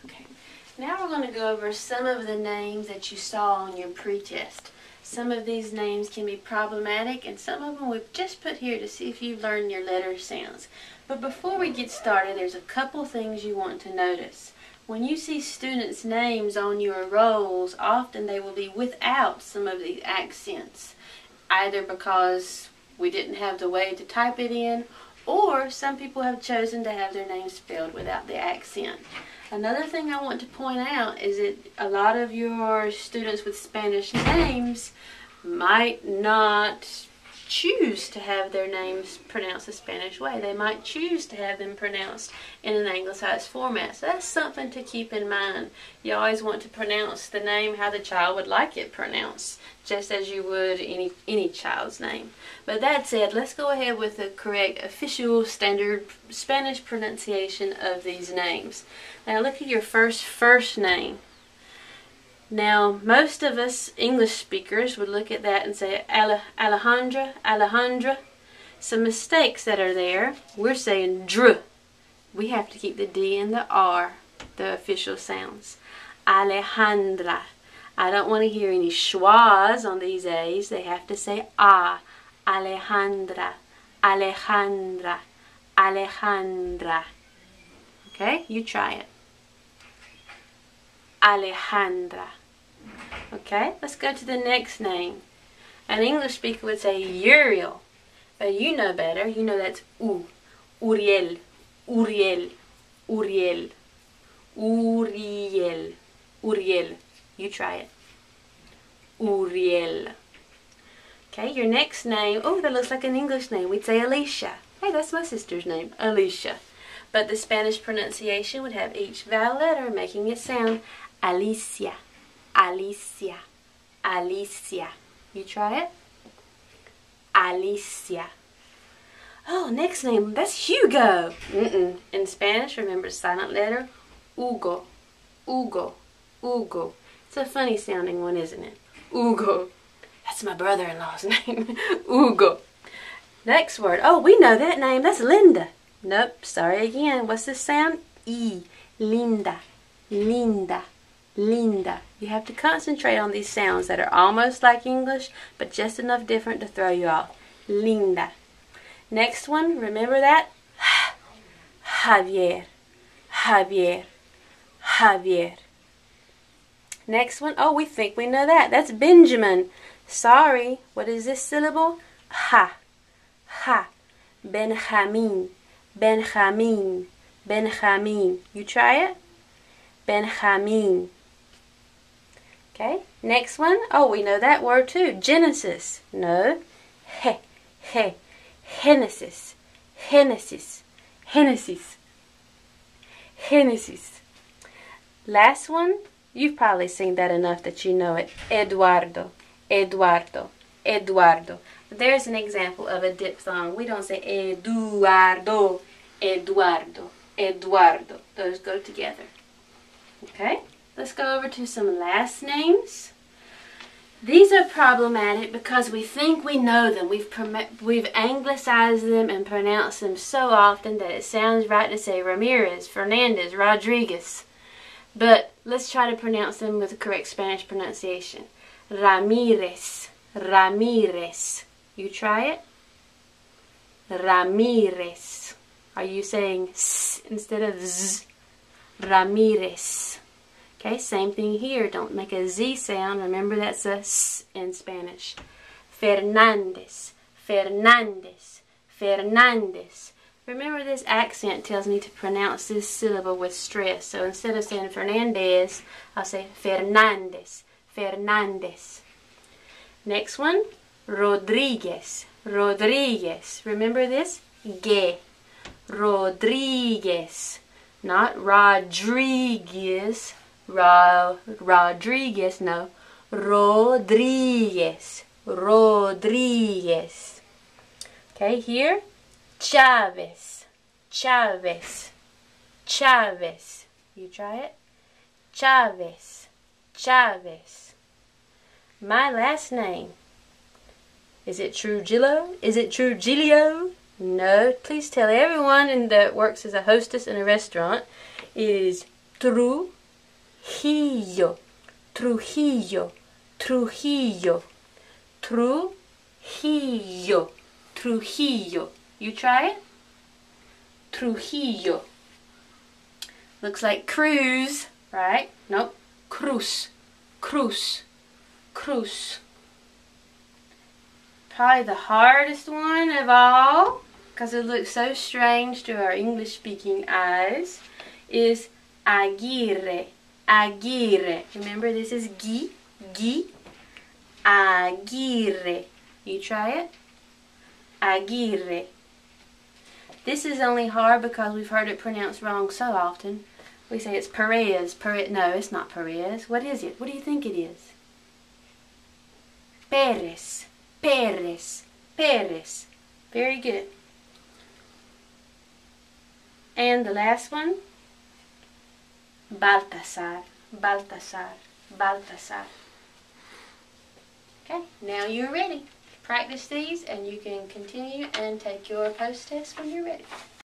Okay. Now we're going to go over some of the names that you saw on your pretest. Some of these names can be problematic, and some of them we've just put here to see if you've learned your letter sounds. But before we get started, there's a couple things you want to notice. When you see students' names on your rolls, often they will be without some of these accents, either because we didn't have the way to type it in, or some people have chosen to have their name spelled without the accent. Another thing I want to point out is that a lot of your students with Spanish names might not choose to have their names pronounced the Spanish way. They might choose to have them pronounced in an anglicized format. So that's something to keep in mind. You always want to pronounce the name how the child would like it pronounced, just as you would any child's name. But that said, let's go ahead with the correct official standard Spanish pronunciation of these names. Now look at your first name. Now, most of us English speakers would look at that and say Alejandra, Alejandra. Some mistakes that are there. We're saying dr. We have to keep the D and the R, the official sounds. Alejandra. I don't want to hear any schwas on these A's. They have to say A. Alejandra, Alejandra, Alejandra. Okay, you try it. Alejandra. Okay, let's go to the next name. An English speaker would say Uriel, but you know better. You know that's U. Uriel, Uriel, Uriel, Uriel, Uriel. You try it. Uriel. Okay, your next name. Oh, that looks like an English name. We'd say Alicia. Hey, that's my sister's name, Alicia. But the Spanish pronunciation would have each vowel letter making it sound Alicia, Alicia, Alicia. You try it? Alicia. Oh, next name, that's Hugo. In Spanish, remember silent letter, Hugo, Hugo, Hugo. It's a funny sounding one, isn't it? Hugo. That's my brother-in-law's name, Hugo. Next word, oh, we know that name, that's Linda. Nope, sorry again. What's this sound? E. Linda, Linda, Linda. You have to concentrate on these sounds that are almost like English, but just enough different to throw you off. Linda. Next one, remember that? Javier, Javier, Javier. Next one, oh, we think we know that. That's Benjamin. Sorry, what is this syllable? Ha, ha. Benjamin, Benjamin, Benjamin. You try it? Benjamin. Okay, next one. Oh, we know that word too. Genesis. No. He, he. Genesis, Genesis, Genesis, Genesis. Last one. You've probably seen that enough that you know it. Eduardo, Eduardo, Eduardo. There's an example of a diphthong. We don't say Eduardo, Eduardo, Eduardo. Those go together. Okay, let's go over to some last names. These are problematic because we think we know them. We've anglicized them and pronounced them so often that it sounds right to say Ramirez, Fernandez, Rodriguez. But let's try to pronounce them with the correct Spanish pronunciation. Ramirez, Ramirez. You try it? Ramirez. Are you saying S instead of Z? Ramirez. Okay, same thing here. Don't make a Z sound. Remember that's a S in Spanish. Fernandez, Fernandez, Fernandez. Remember this accent tells me to pronounce this syllable with stress. So instead of saying Fernandez, I'll say Fernandez, Fernandez. Next one, Rodriguez, Rodriguez. Remember this? Ge. Rodriguez. Not Rodriguez. Rodriguez, no. Rodriguez. Rodriguez. Okay, here. Chavez. Chavez. Chavez. You try it? Chavez. Chavez. My last name. Is it Trujillo? Is it Trujillo? No. Please tell everyone that works as a hostess in a restaurant. It is Trujillo, Trujillo, Trujillo, Trujillo, Trujillo. You try it? Trujillo. Looks like cruise, right? Nope. Cruz, cruz, cruz. Probably the hardest one of all, because it looks so strange to our English-speaking eyes, is Aguirre, Aguirre. Remember, this is Gui, Gui, Aguirre. You try it? Aguirre. This is only hard because we've heard it pronounced wrong so often. We say it's Perez, Perez. No, it's not Perez. What is it? What do you think it is? Perez, Perez, Perez. Very good. And the last one, Baltasar, Baltasar, Baltasar. Okay, now you're ready. Practice these and you can continue and take your post test when you're ready.